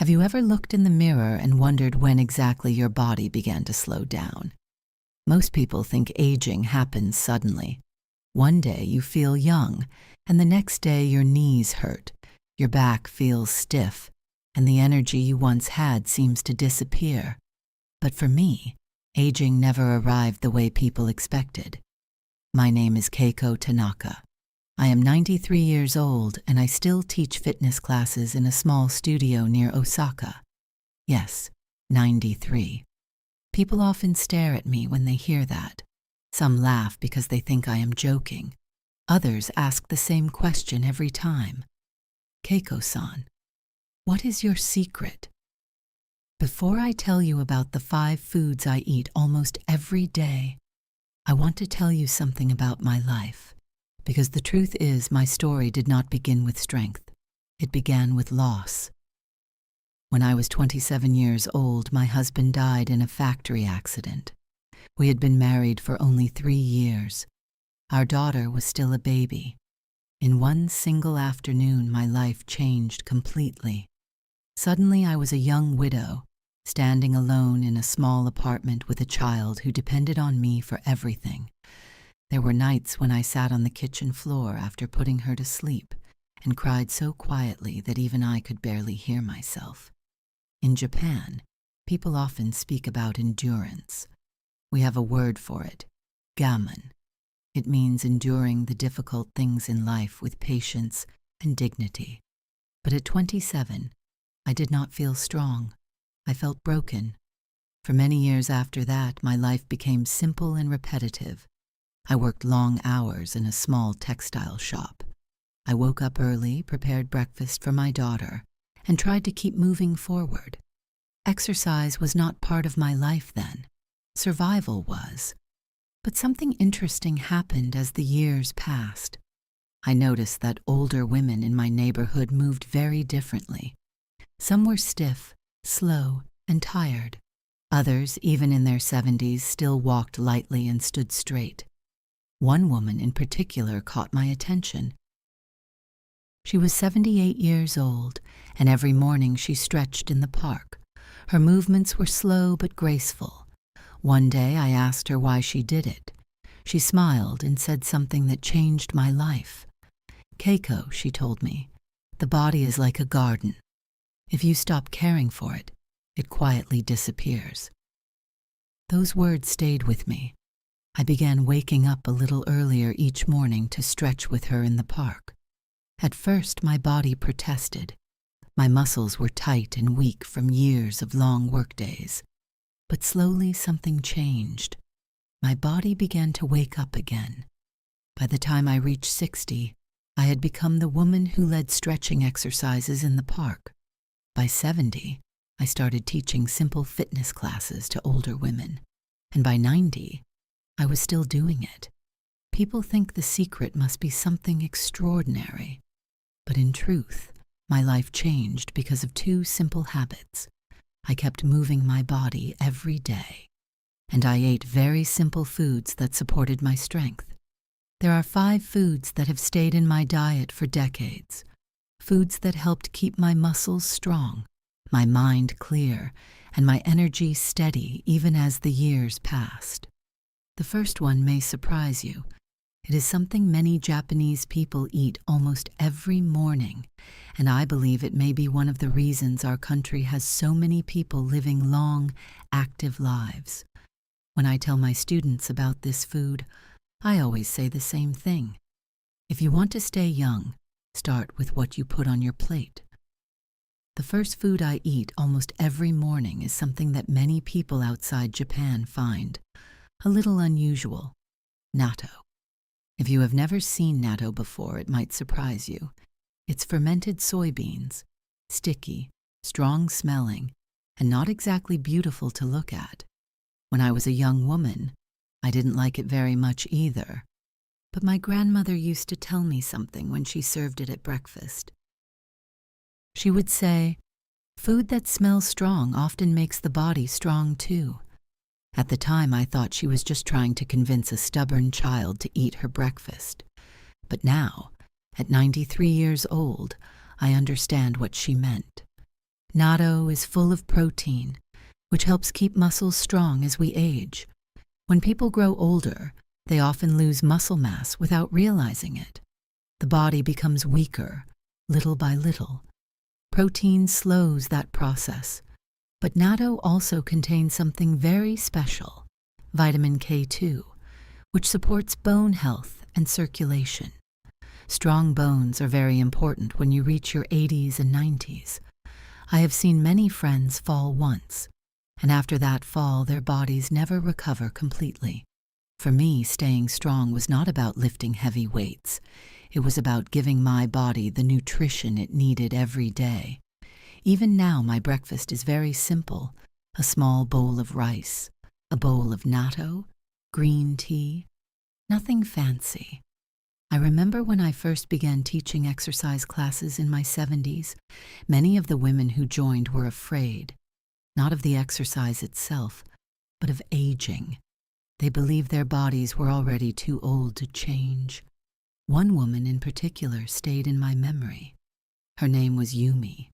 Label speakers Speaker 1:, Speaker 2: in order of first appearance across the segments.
Speaker 1: Have you ever looked in the mirror and wondered when exactly your body began to slow down? Most people think aging happens suddenly. One day you feel young, and the next day your knees hurt, your back feels stiff, and the energy you once had seems to disappear. But for me, aging never arrived the way people expected. My name is Keiko Tanaka. I am 93 years old, and I still teach fitness classes in a small studio near Osaka. Yes, 93. People often stare at me when they hear that. Some laugh because they think I am joking. Others ask the same question every time. Keiko-san, what is your secret? Before I tell you about the 5 foods I eat almost every day, I want to tell you something about my life. Because the truth is, my story did not begin with strength. It began with loss. When I was 27 years old, my husband died in a factory accident. We had been married for only 3 years. Our daughter was still a baby. In one single afternoon, my life changed completely. Suddenly, I was a young widow, standing alone in a small apartment with a child who depended on me for everything. There were nights when I sat on the kitchen floor after putting her to sleep and cried so quietly that even I could barely hear myself. In Japan, people often speak about endurance. We have a word for it, gammon. It means enduring the difficult things in life with patience and dignity. But at 27, I did not feel strong. I felt broken. For many years after that, my life became simple and repetitive. I worked long hours in a small textile shop. I woke up early, prepared breakfast for my daughter, and tried to keep moving forward. Exercise was not part of my life then. Survival was. But something interesting happened as the years passed. I noticed that older women in my neighborhood moved very differently. Some were stiff, slow, and tired. Others, even in their 70s, still walked lightly and stood straight. One woman in particular caught my attention. She was 78 years old, and every morning she stretched in the park. Her movements were slow but graceful. One day I asked her why she did it. She smiled and said something that changed my life. "Keiko," she told me, "the body is like a garden. If you stop caring for it, it quietly disappears." Those words stayed with me. I began waking up a little earlier each morning to stretch with her in the park. At first, my body protested. My muscles were tight and weak from years of long workdays. But slowly something changed. My body began to wake up again. By the time I reached 60, I had become the woman who led stretching exercises in the park. By 70, I started teaching simple fitness classes to older women. And by 90, I was still doing it. People think the secret must be something extraordinary. But in truth, my life changed because of 2 simple habits. I kept moving my body every day, and I ate very simple foods that supported my strength. There are 5 foods that have stayed in my diet for decades. Foods that helped keep my muscles strong, my mind clear, and my energy steady even as the years passed. The first one may surprise you. It is something many Japanese people eat almost every morning, and I believe it may be one of the reasons our country has so many people living long, active lives. When I tell my students about this food, I always say the same thing. If you want to stay young, start with what you put on your plate. The first food I eat almost every morning is something that many people outside Japan find a little unusual: natto. If you have never seen natto before, it might surprise you. It's fermented soybeans, sticky, strong-smelling, and not exactly beautiful to look at. When I was a young woman, I didn't like it very much either. But my grandmother used to tell me something when she served it at breakfast. She would say, "Food that smells strong often makes the body strong too." At the time, I thought she was just trying to convince a stubborn child to eat her breakfast. But now, at 93 years old, I understand what she meant. Natto is full of protein, which helps keep muscles strong as we age. When people grow older, they often lose muscle mass without realizing it. The body becomes weaker, little by little. Protein slows that process, but natto also contains something very special, vitamin K2, which supports bone health and circulation. Strong bones are very important when you reach your 80s and 90s. I have seen many friends fall once, and after that fall, their bodies never recover completely. For me, staying strong was not about lifting heavy weights. It was about giving my body the nutrition it needed every day. Even now, my breakfast is very simple: a small bowl of rice, a bowl of natto, green tea, nothing fancy. I remember when I first began teaching exercise classes in my 70s, many of the women who joined were afraid, not of the exercise itself, but of aging. They believed their bodies were already too old to change. One woman in particular stayed in my memory. Her name was Yumi.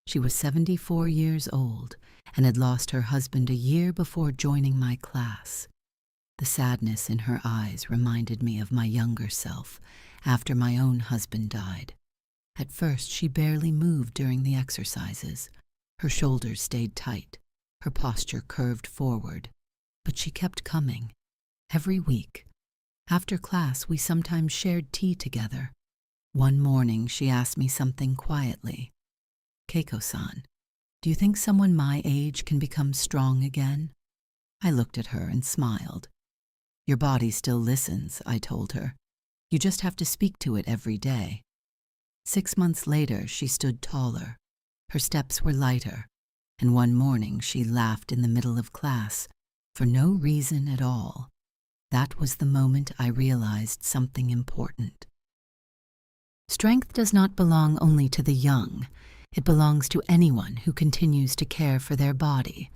Speaker 1: She was 74 years old and had lost her husband a year before joining my class. The sadness in her eyes reminded me of my younger self after my own husband died. At first, she barely moved during the exercises. Her shoulders stayed tight, her posture curved forward, but she kept coming. Every week. After class, we sometimes shared tea together. One morning, she asked me something quietly. "Keiko-san, do you think someone my age can become strong again?" I looked at her and smiled. "Your body still listens," I told her. "You just have to speak to it every day." 6 months later, she stood taller. Her steps were lighter, and one morning she laughed in the middle of class, for no reason at all. That was the moment I realized something important. Strength does not belong only to the young. It belongs to anyone who continues to care for their body.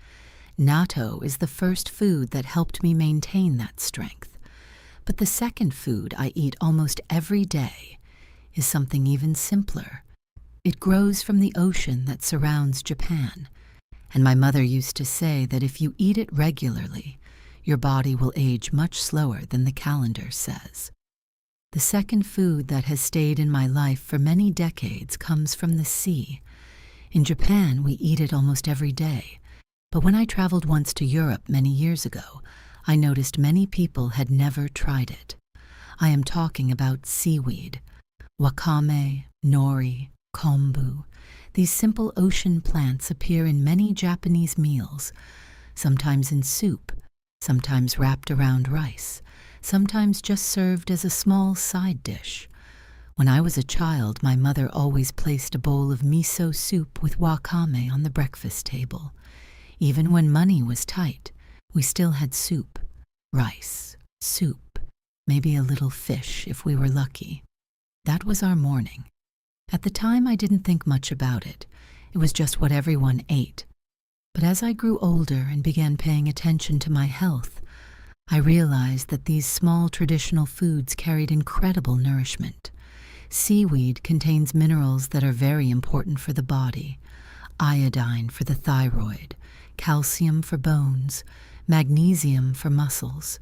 Speaker 1: Natto is the first food that helped me maintain that strength. But the second food I eat almost every day is something even simpler. It grows from the ocean that surrounds Japan, and my mother used to say that if you eat it regularly, your body will age much slower than the calendar says. The second food that has stayed in my life for many decades comes from the sea. In Japan, we eat it almost every day, but when I traveled once to Europe many years ago, I noticed many people had never tried it. I am talking about seaweed. Wakame, nori, kombu. These simple ocean plants appear in many Japanese meals, sometimes in soup, sometimes wrapped around rice, sometimes just served as a small side dish. When I was a child, my mother always placed a bowl of miso soup with wakame on the breakfast table. Even when money was tight, we still had soup, rice, soup, maybe a little fish if we were lucky. That was our morning. At the time, I didn't think much about it. It was just what everyone ate. But as I grew older and began paying attention to my health, I realized that these small traditional foods carried incredible nourishment. Seaweed contains minerals that are very important for the body: iodine for the thyroid, calcium for bones, magnesium for muscles.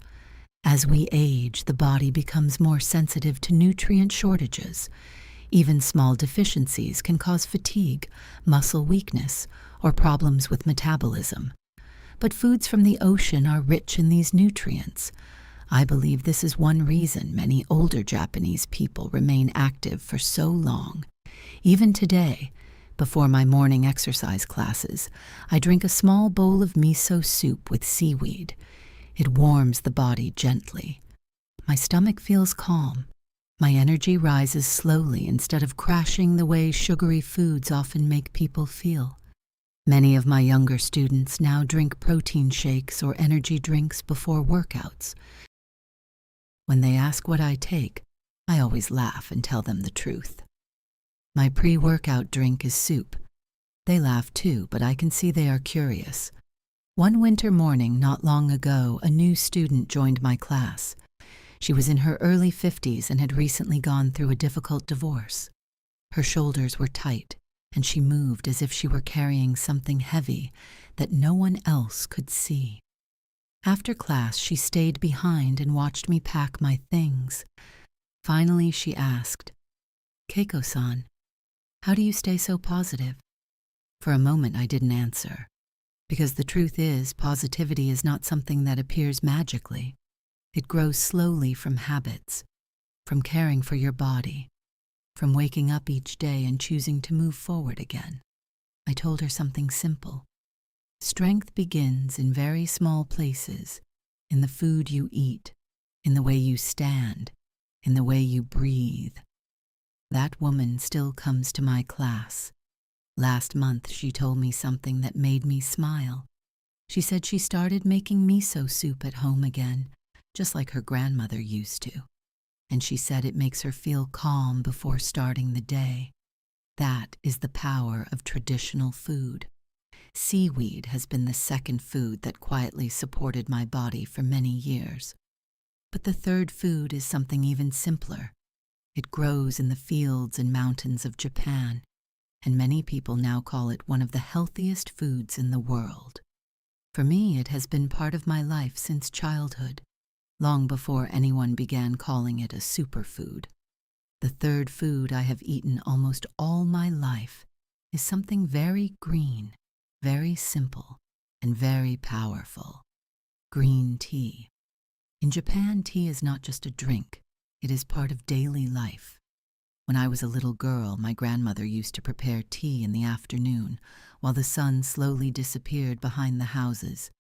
Speaker 1: As we age, the body becomes more sensitive to nutrient shortages. Even small deficiencies can cause fatigue, muscle weakness, or problems with metabolism. But foods from the ocean are rich in these nutrients. I believe this is one reason many older Japanese people remain active for so long. Even today, before my morning exercise classes, I drink a small bowl of miso soup with seaweed. It warms the body gently. My stomach feels calm. My energy rises slowly instead of crashing the way sugary foods often make people feel. Many of my younger students now drink protein shakes or energy drinks before workouts. When they ask what I take, I always laugh and tell them the truth. My pre-workout drink is soup. They laugh too, but I can see they are curious. One winter morning not long ago, a new student joined my class. She was in her early 50s and had recently gone through a difficult divorce. Her shoulders were tight. and she moved as if she were carrying something heavy that no one else could see. After class, she stayed behind and watched me pack my things. Finally, she asked, "Keiko-san, how do you stay so positive?" For a moment, I didn't answer, because the truth is, positivity is not something that appears magically. It grows slowly from habits, from caring for your body, from waking up each day and choosing to move forward again. I told her something simple. Strength begins in very small places, in the food you eat, in the way you stand, in the way you breathe. That woman still comes to my class. Last month, she told me something that made me smile. She said she started making miso soup at home again, just like her grandmother used to. And she said it makes her feel calm before starting the day. That is the power of traditional food. Seaweed has been the second food that quietly supported my body for many years. But the third food is something even simpler. It grows in the fields and mountains of Japan, and many people now call it one of the healthiest foods in the world. For me, it has been part of my life since childhood, long before anyone began calling it a superfood. The third food I have eaten almost all my life is something very green, very simple, and very powerful: green tea. In Japan, tea is not just a drink, it is part of daily life. When I was a little girl, my grandmother used to prepare tea in the afternoon while the sun slowly disappeared behind the houses.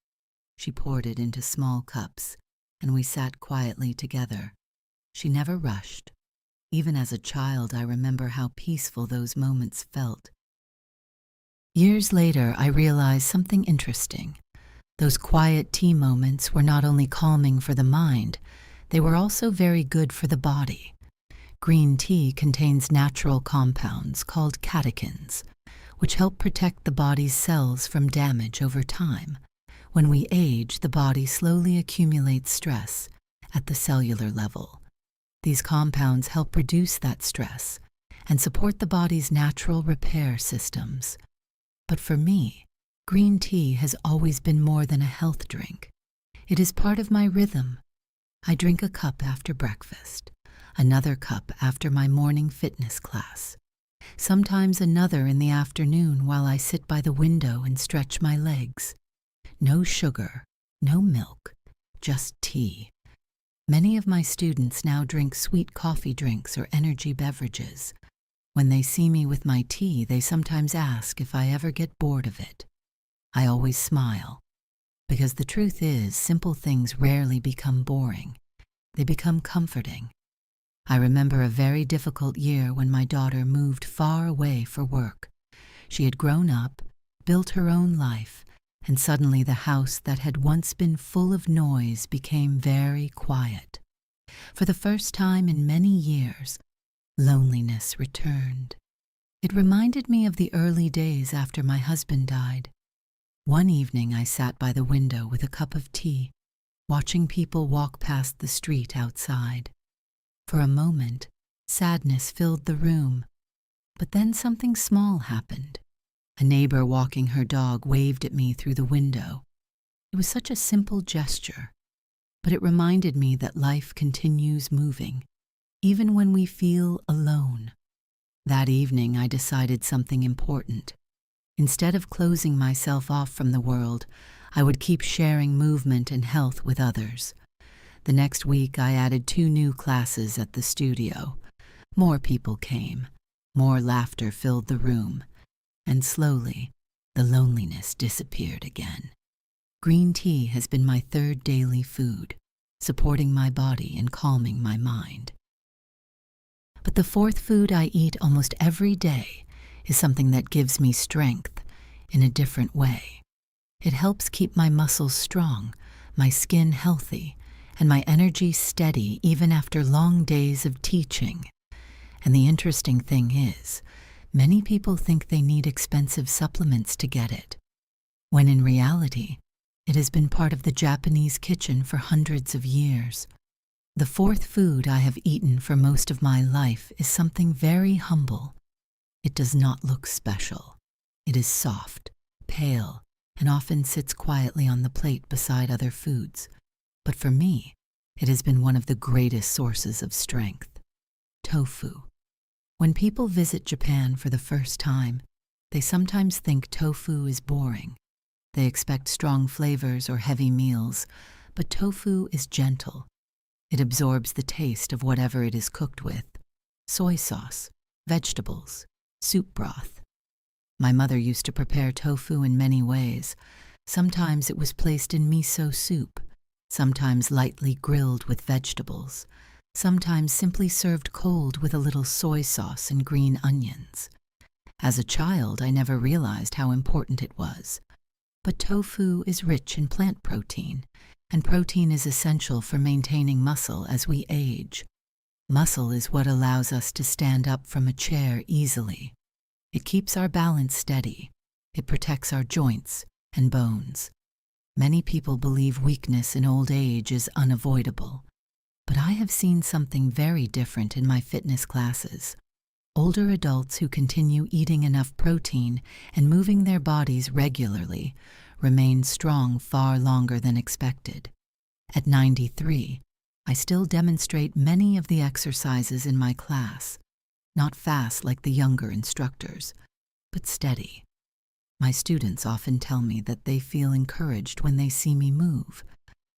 Speaker 1: She poured it into small cups, and we sat quietly together. She never rushed. Even as a child, I remember how peaceful those moments felt. Years later, I realized something interesting. Those quiet tea moments were not only calming for the mind, they were also very good for the body. Green tea contains natural compounds called catechins, which help protect the body's cells from damage over time. When we age, the body slowly accumulates stress at the cellular level. These compounds help reduce that stress and support the body's natural repair systems. But for me, green tea has always been more than a health drink. It is part of my rhythm. I drink a cup after breakfast, another cup after my morning fitness class, sometimes another in the afternoon while I sit by the window and stretch my legs. No sugar, no milk, just tea. Many of my students now drink sweet coffee drinks or energy beverages. When they see me with my tea, they sometimes ask if I ever get bored of it. I always smile, because the truth is, simple things rarely become boring. They become comforting. I remember a very difficult year when my daughter moved far away for work. She had grown up, built her own life, and suddenly the house that had once been full of noise became very quiet. For the first time in many years, loneliness returned. It reminded me of the early days after my husband died. One evening I sat by the window with a cup of tea, watching people walk past the street outside. For a moment, sadness filled the room, but then something small happened. A neighbor walking her dog waved at me through the window. It was such a simple gesture, but it reminded me that life continues moving, even when we feel alone. That evening, I decided something important. Instead of closing myself off from the world, I would keep sharing movement and health with others. The next week, I added 2 new classes at the studio. More people came. More laughter filled the room. And slowly, the loneliness disappeared again. Green tea has been my third daily food, supporting my body and calming my mind. But the fourth food I eat almost every day is something that gives me strength in a different way. It helps keep my muscles strong, my skin healthy, and my energy steady even after long days of teaching. And the interesting thing is, many people think they need expensive supplements to get it, when in reality, it has been part of the Japanese kitchen for hundreds of years. The fourth food I have eaten for most of my life is something very humble. It does not look special. It is soft, pale, and often sits quietly on the plate beside other foods. But for me, it has been one of the greatest sources of strength. Tofu. When people visit Japan for the first time, they sometimes think tofu is boring. They expect strong flavors or heavy meals, but tofu is gentle. It absorbs the taste of whatever it is cooked with: soy sauce, vegetables, soup broth. My mother used to prepare tofu in many ways. Sometimes it was placed in miso soup, sometimes lightly grilled with vegetables, sometimes simply served cold with a little soy sauce and green onions. As a child, I never realized how important it was. But tofu is rich in plant protein, and protein is essential for maintaining muscle as we age. Muscle is what allows us to stand up from a chair easily. It keeps our balance steady. It protects our joints and bones. Many people believe weakness in old age is unavoidable, but I have seen something very different in my fitness classes. Older adults who continue eating enough protein and moving their bodies regularly remain strong far longer than expected. At 93, I still demonstrate many of the exercises in my class, not fast like the younger instructors, but steady. My students often tell me that they feel encouraged when they see me move.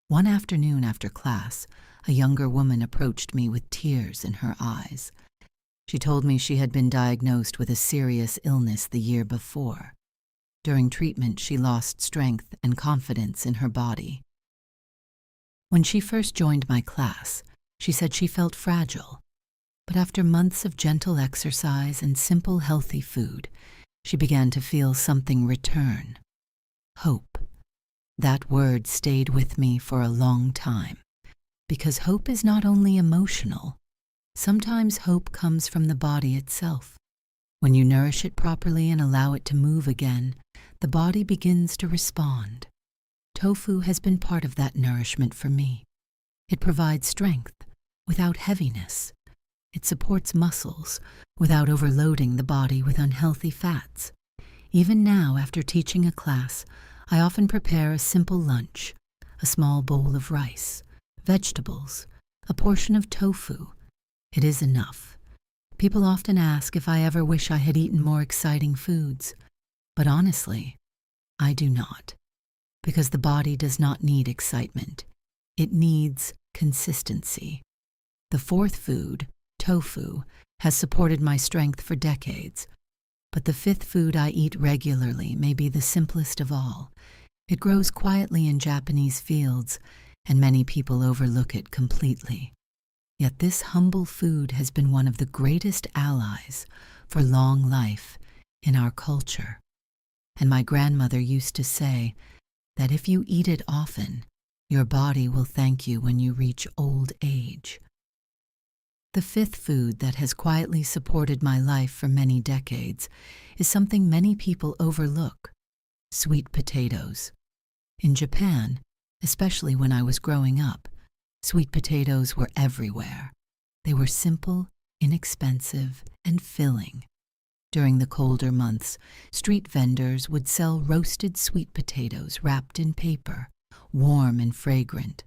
Speaker 1: One afternoon after class, a younger woman approached me with tears in her eyes. She told me she had been diagnosed with a serious illness the year before. During treatment, she lost strength and confidence in her body. When she first joined my class, she said she felt fragile. But after months of gentle exercise and simple, healthy food, she began to feel something return: hope. That word stayed with me for a long time, because hope is not only emotional. Sometimes hope comes from the body itself. When you nourish it properly and allow it to move again, the body begins to respond. Tofu has been part of that nourishment for me. It provides strength without heaviness. It supports muscles without overloading the body with unhealthy fats. Even now, after teaching a class, I often prepare a simple lunch: a small bowl of rice, vegetables, a portion of tofu. It is enough. People often ask if I ever wish I had eaten more exciting foods, but honestly, I do not, because the body does not need excitement. It needs consistency. The fourth food, tofu, has supported my strength for decades, but the fifth food I eat regularly may be the simplest of all. It grows quietly in Japanese fields, and many people overlook it completely. Yet this humble food has been one of the greatest allies for long life in our culture. And my grandmother used to say that if you eat it often, your body will thank you when you reach old age. The fifth food that has quietly supported my life for many decades is something many people overlook: sweet potatoes. In Japan, especially when I was growing up, sweet potatoes were everywhere. They were simple, inexpensive, and filling. During the colder months, street vendors would sell roasted sweet potatoes wrapped in paper, warm and fragrant.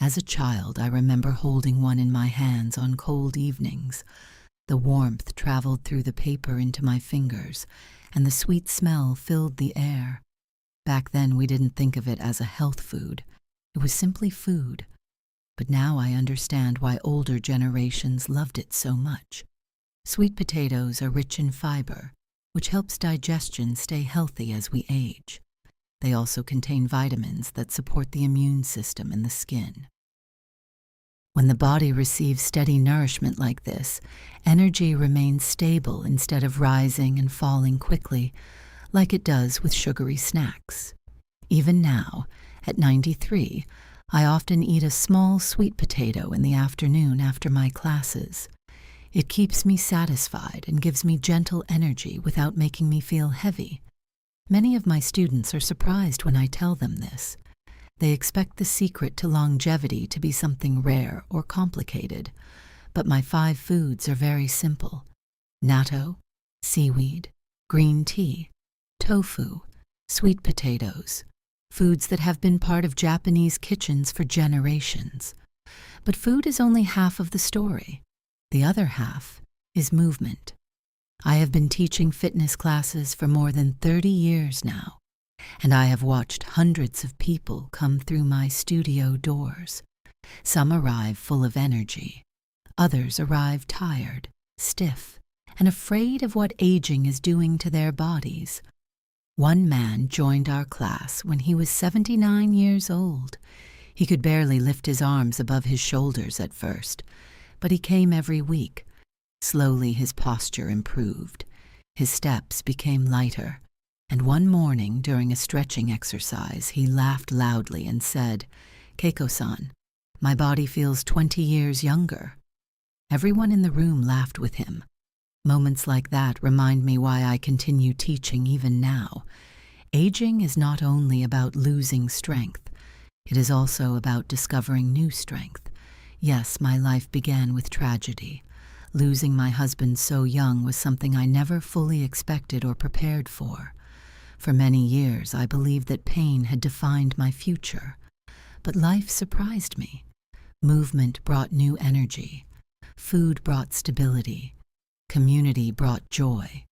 Speaker 1: As a child, I remember holding one in my hands on cold evenings. The warmth traveled through the paper into my fingers, and the sweet smell filled the air. Back then, we didn't think of it as a health food. It was simply food. But now I understand why older generations loved it so much. Sweet potatoes are rich in fiber, which helps digestion stay healthy as we age. They also contain vitamins that support the immune system and the skin. When the body receives steady nourishment like this, energy remains stable instead of rising and falling quickly, like it does with sugary snacks. Even now, at 93, I often eat a small sweet potato in the afternoon after my classes. It keeps me satisfied and gives me gentle energy without making me feel heavy. Many of my students are surprised when I tell them this. They expect the secret to longevity to be something rare or complicated, but my 5 foods are very simple: natto, seaweed, green tea, tofu, sweet potatoes, foods that have been part of Japanese kitchens for generations. But food is only half of the story. The other half is movement. I have been teaching fitness classes for more than 30 years now, and I have watched hundreds of people come through my studio doors. Some arrive full of energy. Others arrive tired, stiff, and afraid of what aging is doing to their bodies. One man joined our class when he was 79 years old. He could barely lift his arms above his shoulders at first, but he came every week. Slowly his posture improved. His steps became lighter, and one morning during a stretching exercise, he laughed loudly and said, "Keiko-san, my body feels 20 years younger." Everyone in the room laughed with him. Moments like that remind me why I continue teaching even now. Aging is not only about losing strength, it is also about discovering new strength. Yes, my life began with tragedy. Losing my husband so young was something I never fully expected or prepared for. For many years, I believed that pain had defined my future. But life surprised me. Movement brought new energy. Food brought stability. Community brought joy.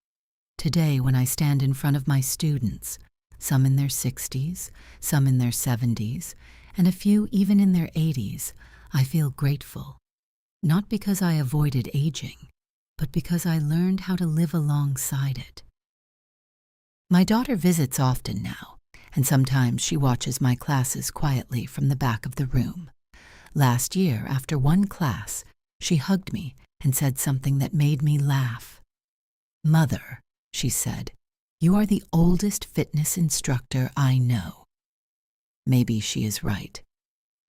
Speaker 1: Today, when I stand in front of my students, some in their 60s, some in their 70s, and a few even in their 80s, I feel grateful. Not because I avoided aging, but because I learned how to live alongside it. My daughter visits often now, and sometimes she watches my classes quietly from the back of the room. Last year, after one class, she hugged me and said something that made me laugh. "Mother," she said, "you are the oldest fitness instructor I know." Maybe she is right,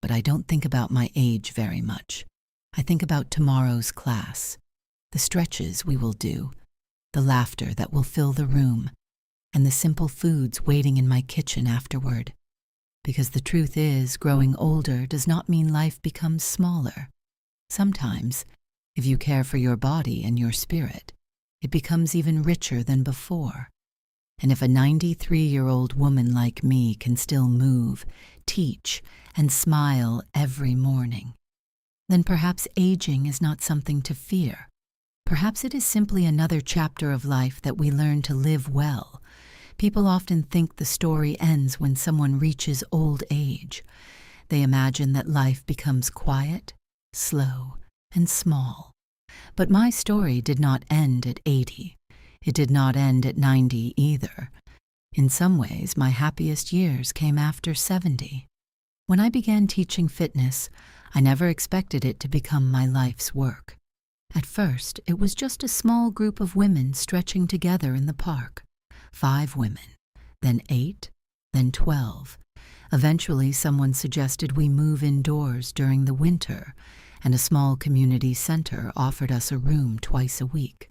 Speaker 1: but I don't think about my age very much. I think about tomorrow's class, the stretches we will do, the laughter that will fill the room, and the simple foods waiting in my kitchen afterward. Because the truth is, growing older does not mean life becomes smaller. Sometimes, if you care for your body and your spirit, it becomes even richer than before. And if a 93-year-old woman like me can still move, teach, and smile every morning, then perhaps aging is not something to fear. Perhaps it is simply another chapter of life that we learn to live well. People often think the story ends when someone reaches old age. They imagine that life becomes quiet, slow, and small. But my story did not end at 80. It did not end at 90 either. In some ways, my happiest years came after 70. When I began teaching fitness, I never expected it to become my life's work. At first, it was just a small group of women stretching together in the park. 5 women, then 8, then 12. Eventually, someone suggested we move indoors during the winter, and a small community center offered us a room twice a week.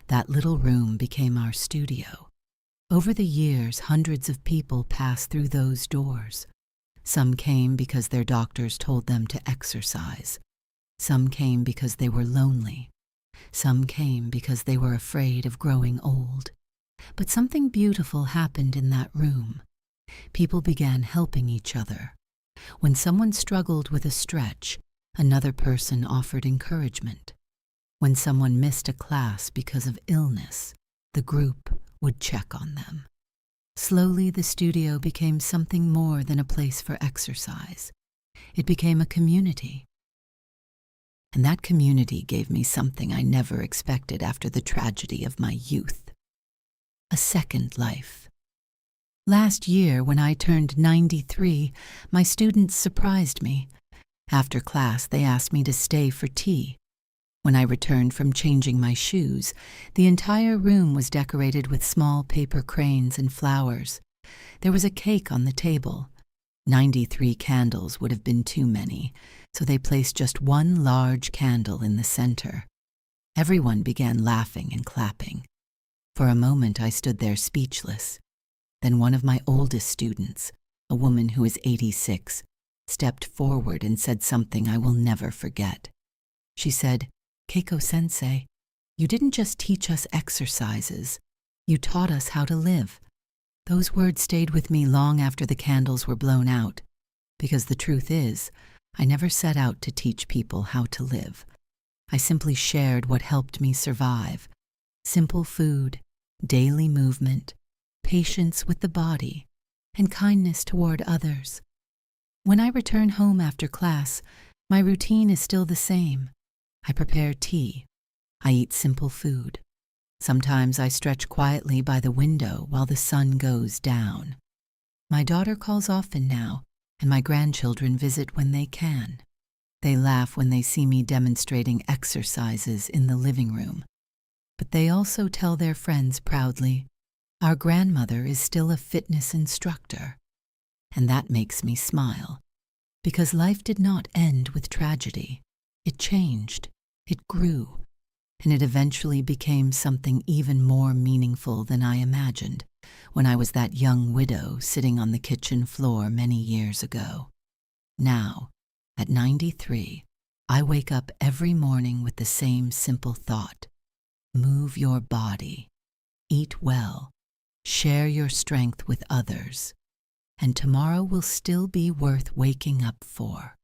Speaker 1: That little room became our studio. Over the years, hundreds of people passed through those doors. Some came because their doctors told them to exercise. Some came because they were lonely. Some came because they were afraid of growing old. But something beautiful happened in that room. People began helping each other. When someone struggled with a stretch, another person offered encouragement. When someone missed a class because of illness, the group would check on them. Slowly, the studio became something more than a place for exercise. It became a community. And that community gave me something I never expected after the tragedy of my youth: a second life. Last year, when I turned 93, my students surprised me. After class, they asked me to stay for tea. When I returned from changing my shoes, the entire room was decorated with small paper cranes and flowers. There was a cake on the table. 93 candles would have been too many, so they placed just one large candle in the center. Everyone began laughing and clapping. For a moment, I stood there speechless. Then one of my oldest students, a woman who is 86, stepped forward and said something I will never forget. She said, "Keiko-sensei, You didn't just teach us exercises, you taught us how to live. Those words stayed with me long after the candles were blown out, because the truth is, I never set out to teach people how to live. I simply shared what helped me survive. Simple food, daily movement, patience with the body, and kindness toward others. When I return home after class, my routine is still the same. I prepare tea. I eat simple food. Sometimes I stretch quietly by the window while the sun goes down. My daughter calls often now, and my grandchildren visit when they can. They laugh when they see me demonstrating exercises in the living room. But they also tell their friends proudly, "Our grandmother is still a fitness instructor." And that makes me smile, because life did not end with tragedy. It changed, it grew, and it eventually became something even more meaningful than I imagined when I was that young widow sitting on the kitchen floor many years ago. Now, at 93, I wake up every morning with the same simple thought: move your body, eat well, share your strength with others, and tomorrow will still be worth waking up for.